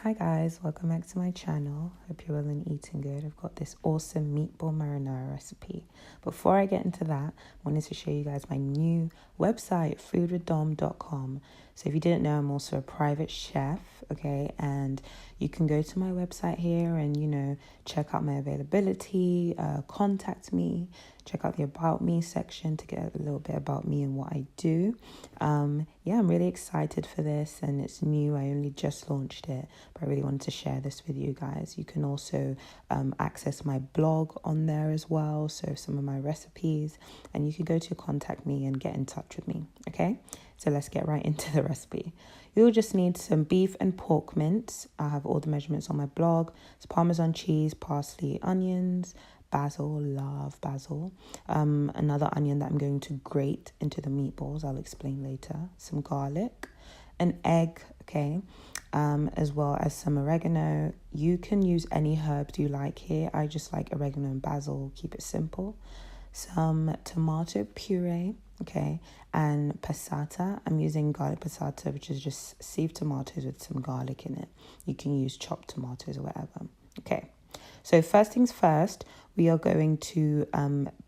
Hi guys, welcome back to my channel. Hope you're well and eating good. I've got this awesome meatball marinara recipe. Before I get into that, I wanted to show you guys my new website, foodwithdom.com. So if you didn't know, I'm also a private chef, okay? And you can go to my website here and, check out my availability, contact me, check out the About Me section to get a little bit about me and what I do. I'm really excited for this and it's new. I only just launched it, but I really wanted to share this with you guys. You can also access my blog on there as well, so some of my recipes, and you can go to contact me and get in touch with me, okay? So let's get right into the recipe. You'll just need some beef and pork mince. I have all the measurements on my blog. It's Parmesan cheese, parsley, onions, basil, love basil. Another onion that I'm going to grate into the meatballs, I'll explain later. Some garlic, an egg, okay, as well as some oregano. You can use any herbs you like here. I just like oregano and basil, keep it simple. Some tomato puree, okay, and passata. I'm using garlic passata, which is just sieved tomatoes with some garlic in it. You can use chopped tomatoes or whatever. Okay, so first things first, we are going to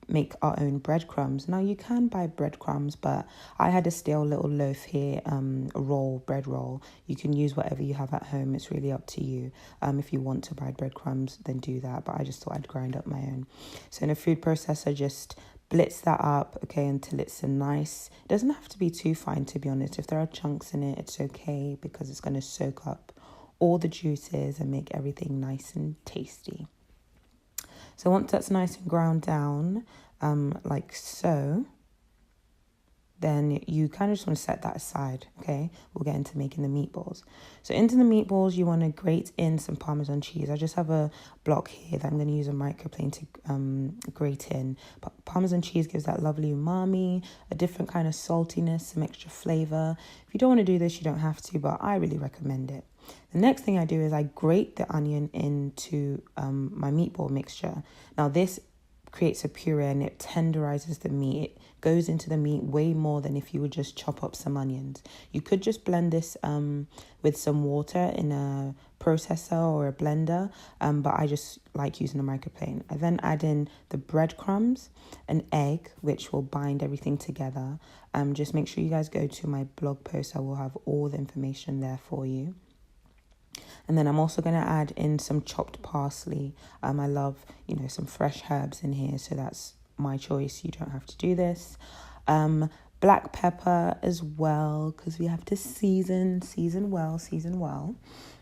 make our own breadcrumbs. Now you can buy breadcrumbs, but I had a stale little loaf here, a bread roll. You can use whatever you have at home. It's really up to you. If you want to buy breadcrumbs, then do that. But I just thought I'd grind up my own. So in a food processor, just blitz that up, okay, until it's a nice, it doesn't have to be too fine, to be honest. If there are chunks in it, it's okay because it's going to soak up all the juices and make everything nice and tasty. So once that's nice and ground down, like so, then you kind of just want to set that aside, okay? We'll get into making the meatballs. So into the meatballs, you want to grate in some Parmesan cheese. I just have a block here that I'm going to use a microplane to grate in. But Parmesan cheese gives that lovely umami, a different kind of saltiness, some extra flavor. If you don't want to do this, you don't have to, but I really recommend it. The next thing I do is I grate the onion into my meatball mixture. Now this creates a puree and it tenderizes the meat. It goes into the meat way more than if you would just chop up some onions. You could just blend this with some water in a processor or a blender, but I just like using a microplane. I then add in the breadcrumbs, an egg, which will bind everything together. Just make sure you guys go to my blog post. I will have all the information there for you. And then I'm also going to add in some chopped parsley. I love, some fresh herbs in here, so that's my choice. You don't have to do this. Black pepper as well, because we have to season well.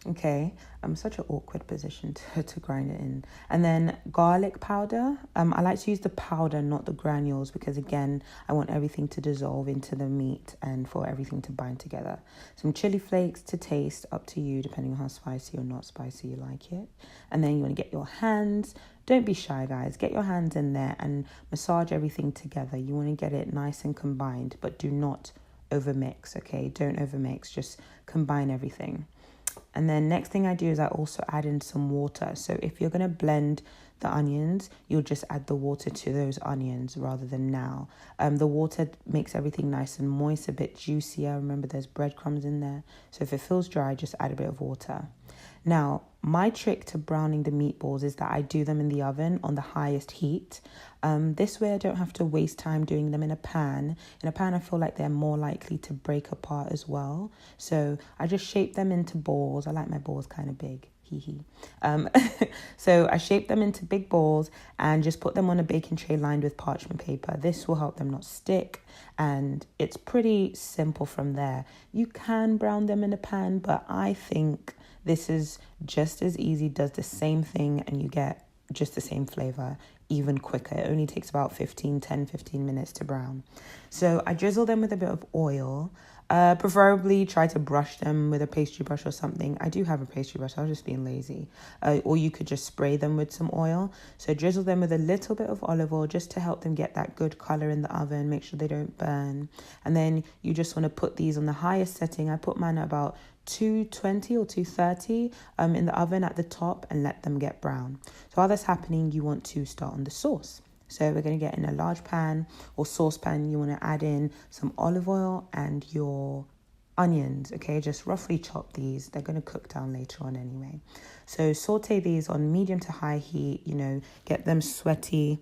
Okay, such an awkward position to grind it in. And then garlic powder. I like to use the powder, not the granules, because again, I want everything to dissolve into the meat and for everything to bind together. Some chili flakes to taste, up to you, depending on how spicy or not spicy you like it. And then you want to get your hands. Don't be shy, guys. Get your hands in there and massage everything together. You want to get it nice and combined, but do not overmix, okay? Don't overmix. Just combine everything. And then next thing I do is I also add in some water. So if you're going to blend the onions, you'll just add the water to those onions rather than now. The water makes everything nice and moist, a bit juicier. Remember, there's breadcrumbs in there. So if it feels dry, just add a bit of water. Now, my trick to browning the meatballs is that I do them in the oven on the highest heat. This way I don't have to waste time doing them in a pan. In a pan, I feel like they're more likely to break apart as well. So I just shape them into balls. I like my balls kind of big. So I shape them into big balls and just put them on a baking tray lined with parchment paper. This will help them not stick, and it's pretty simple from there. You can brown them in a pan, but I think this is just as easy, does the same thing, and you get just the same flavor, even quicker. It only takes about 15 minutes to brown. So I drizzle them with a bit of oil. Preferably try to brush them with a pastry brush or something. I do have a pastry brush, I was just being lazy. Or you could just spray them with some oil. So drizzle them with a little bit of olive oil just to help them get that good color in the oven, make sure they don't burn. And then you just want to put these on the highest setting. I put mine at about 220 or 230 in the oven at the top and let them get brown. So while that's happening, you want to start on the sauce. So we're going to get in a large pan or saucepan. You want to add in some olive oil and your onions, okay? Just roughly chop these. They're going to cook down later on anyway. So saute these on medium to high heat, get them sweaty,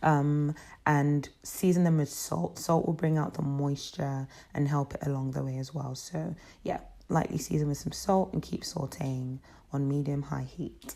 and season them with salt. Salt will bring out the moisture and help it along the way as well. So yeah, lightly season with some salt and keep sauteing on medium high heat.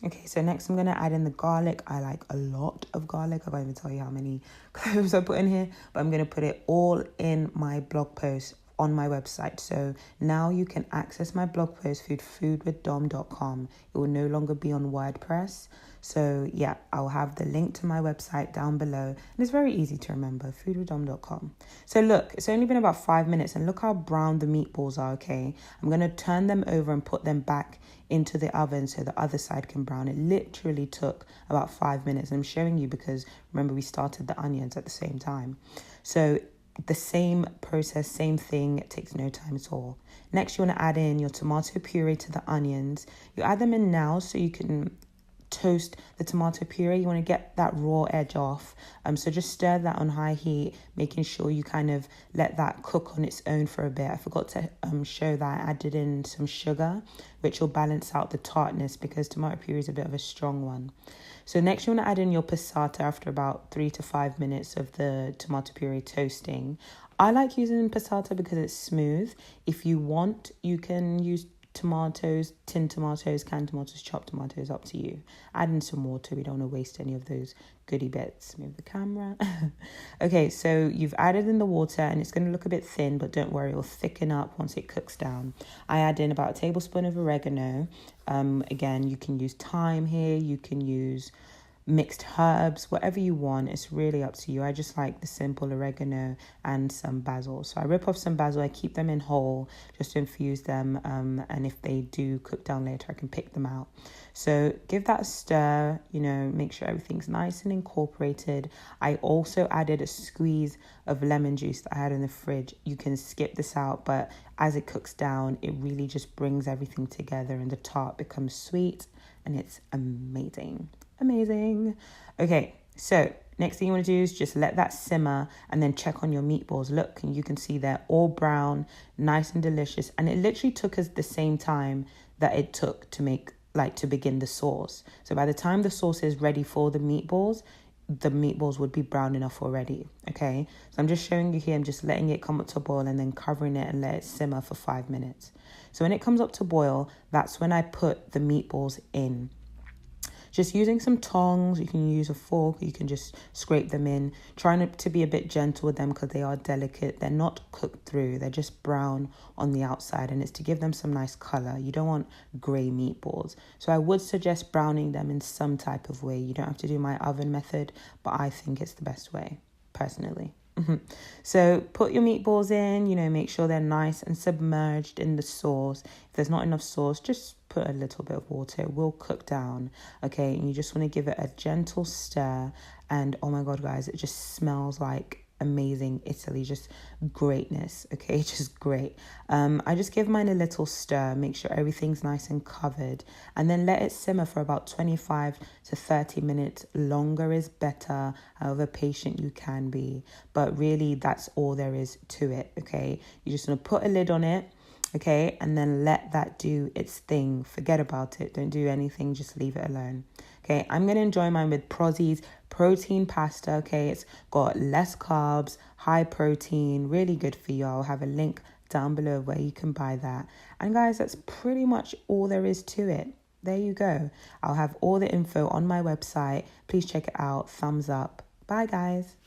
Okay, so next I'm going to add in the garlic. I like a lot of garlic. I can't even tell you how many cloves I put in here, but I'm going to put it all in my blog post on my website. So now you can access my blog post, foodwithdom.com. It will no longer be on WordPress. So yeah, I'll have the link to my website down below. And it's very easy to remember, foodwithdom.com. So look, it's only been about 5 minutes and look how brown the meatballs are, okay? I'm going to turn them over and put them back into the oven so the other side can brown. It literally took about 5 minutes. I'm showing you because remember we started the onions at the same time. So the same process, same thing, it takes no time at all. Next, you want to add in your tomato puree to the onions. You add them in now so you can toast the tomato puree. You want to get that raw edge off. So just stir that on high heat, making sure you kind of let that cook on its own for a bit. I forgot to show that I added in some sugar, which will balance out the tartness because tomato puree is a bit of a strong one. So next you want to add in your passata after about 3 to 5 minutes of the tomato puree toasting. I like using passata because it's smooth. If you want, you can use tomatoes, tinned tomatoes, canned tomatoes, chopped tomatoes, up to you. Add in some water. We don't want to waste any of those goodie bits. Move the camera. Okay, so you've added in the water and it's going to look a bit thin, but don't worry, it'll thicken up once it cooks down. I add in about a tablespoon of oregano. Again, you can use thyme here. You can use mixed herbs, whatever you want. It's really up to you. I just like the simple oregano and some basil. So I rip off some basil. I keep them in whole just to infuse them. And if they do cook down later, I can pick them out. So give that a stir, make sure everything's nice and incorporated. I also added a squeeze of lemon juice that I had in the fridge. You can skip this out, but as it cooks down, it really just brings everything together and the tart becomes sweet and it's amazing. Okay, so next thing you want to do is just let that simmer and then check on your meatballs. Look, and you can see they're all brown, nice and delicious. And it literally took us the same time that it took to make, to begin the sauce. So by the time the sauce is ready for the meatballs would be brown enough already, okay? So I'm just showing you here, I'm just letting it come up to boil and then covering it and let it simmer for 5 minutes. So when it comes up to boil, that's when I put the meatballs in. Just using some tongs, you can use a fork, you can just scrape them in. Trying to be a bit gentle with them because they are delicate. They're not cooked through, they're just brown on the outside and it's to give them some nice color. You don't want gray meatballs. So I would suggest browning them in some type of way. You don't have to do my oven method, but I think it's the best way, personally. So put your meatballs in, make sure they're nice and submerged in the sauce. If there's not enough sauce, just put a little bit of water. It will cook down, okay? And you just want to give it a gentle stir. And oh my God, guys, it just smells like amazing Italy, just greatness, okay? Just great. I just give mine a little stir, make sure everything's nice and covered, and then let it simmer for about 25 to 30 minutes. Longer is better, however patient you can be, but really that's all there is to it, okay? You just want to put a lid on it, okay, and then let that do its thing. Forget about it, don't do anything, just leave it alone. Okay, I'm going to enjoy mine with Prozzi's protein pasta, okay? It's got less carbs, high protein, really good for you. I'll have a link down below where you can buy that. And guys, that's pretty much all there is to it. There you go. I'll have all the info on my website. Please check it out. Thumbs up. Bye, guys.